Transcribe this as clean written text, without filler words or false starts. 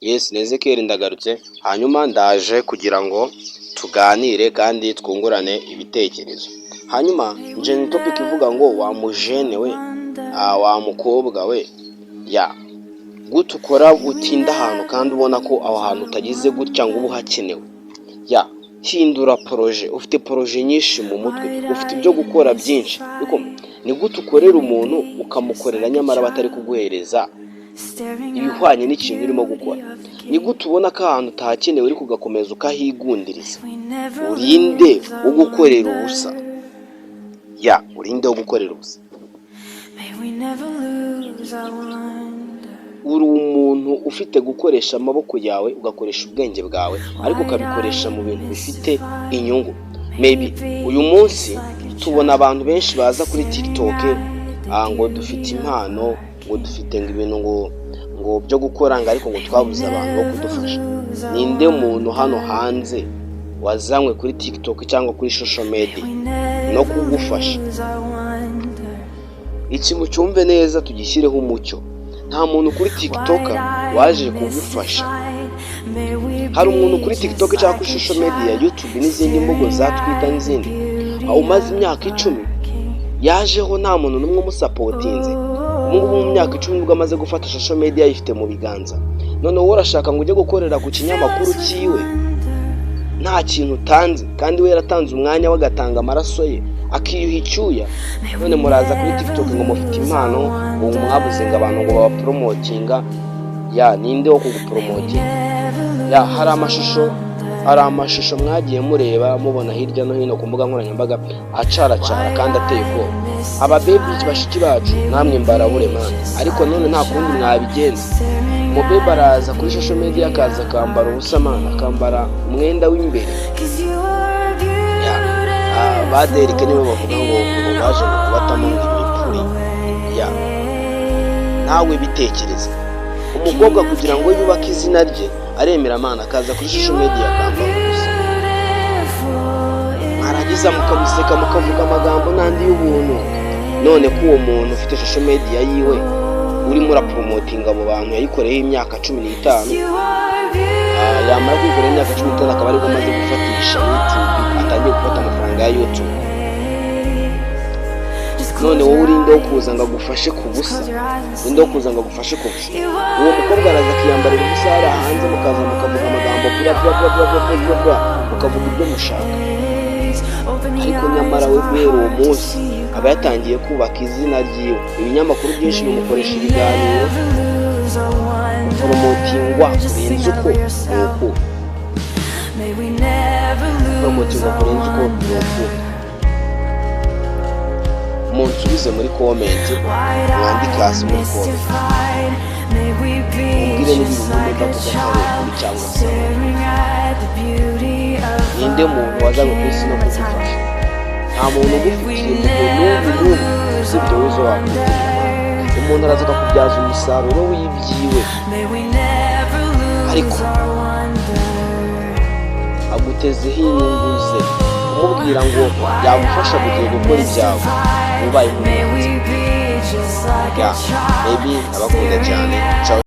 Yes, ni Ezekiel ndagarutse, hanyuma ndaje kugira ngo tuganire kandi twungurane ibitekerezo. Hanyuma nje ni topic ivuga ngo wa mujene we, wa mukobwa we, gute ukora utinda ahantu kandi ubona ko aho hantu utagize gutya ngo ubu hakenewe. Hindura projet, ufite projet nyinshi mu mutwe, ufite ibyo gukora byinshi. Ni gute ukorera umuntu ukamukorera nyamara batari kuguhereza ibihwanye n'ikintu urimo gukora. Ni gute ubona ko ahantu utahakenewe uri kugakomeza ukahigundiriza. Urinde wo gukorera ubusa. Urinde wo gukorera ubusa. Uri umuntu ufite gukoresha amaboko yawe, ugakoresha ubwenge bwawe, ariko ukabikoresha mu bintu bifite inyungu. Maybe uyu munsi tubona abantu benshi baza kuri TikTok ngo dufite impano, ngo dufite ibintu ngo byo gukora, ariko ngo twabuze abantu bo kudufasha. Ninde muntu hano hanze wazanywe kuri TikTok cyangwa kuri social media no kugufasha? Ikintu cyumve neza, tugishyireho umucyo. Nta muntu kuri TikTok waje kugufasha. Hari umuntu kuri TikTok cyangwa kuri social media, YouTube n'izindi mbuga za Twitter n'izindi, umaze imyaka 10 yajeho nta muntu n'umwe umusapotinze. Umuntu mu myaka 10 nibwo amaze gufata social media yifite mu biganza. None wowe urashaka ngo ujye gukorera ku kinyamakuru cyiwe nta kintu utanze, kandi we yaratanze umwanya wagatanga amaraso ye akiyuha icyuya. None muraza kuri TikTok ngo mufite impano, ngo mwabuze ngo abantu ngo bapromotinga. Ninde wo kugupromotinga? Hari amashusho mwagiye mureba mubona hirya no hino ku mbuga nkoranyambaga acaracara kandi ateye ubwoba. Ababebi bashiki bacu namwe mbarabure man, ariko none nta kundi mwabigenza. Umubebe araza kuri social media akaza akambara ubusa man, akambara umwenda w'imbere. Baderike nibo bavuga ngo baje ngo kubatamo imipuri. Nawe bitekereza. Umukobwa kugira ngo yubake izina rye aremera amana akaza kuri social media akambara ubusa. Mwaragiza mukamuseka mukavuga amagambo nandi y'ubuntu. None ko uwo muntu ufite social media yiwe urimo urapromotinga abo bantu yayikoreho imyaka 15, yamara kwigura imyaka 15 akaba ari amaze gufatisha YouTube, atangiye gufata amafaranga ya YouTube. None wowe urinde wo kuza ngo agufashe ku busa, urinde wo kuza ngo agufashe ku busa. Uwo mukobwa araza akiyambarira ubusa hari hanze, mukaza mukavuga amagambo mukavuga ibyo mushaka. Ariko nyamara we guhera uwo munsi aba yatangiye kubaka izina ryiwe. Ibinyamakuru byinshi bimukoresha ibiganiro, promotingwa kurenza uko nuko. Promotingwa kurenza uko nuko. Munsubize muri comment, mwandike hasi muri comment. Mubwire n'ibintu mumva kuri cyangwa se ninde muntu wazanye ku isi no kugufasha. Nta muntu ugufitiye n'ubu usibye uzo wawe. Umuntu araza akakubyaza umusaruro w'ibyiwe, ariko agutezeho inyungu ze, umubwira ngo yagufasha kugiye gukora ibyawe, ubaye umuntu. Maybe abakunda cyane.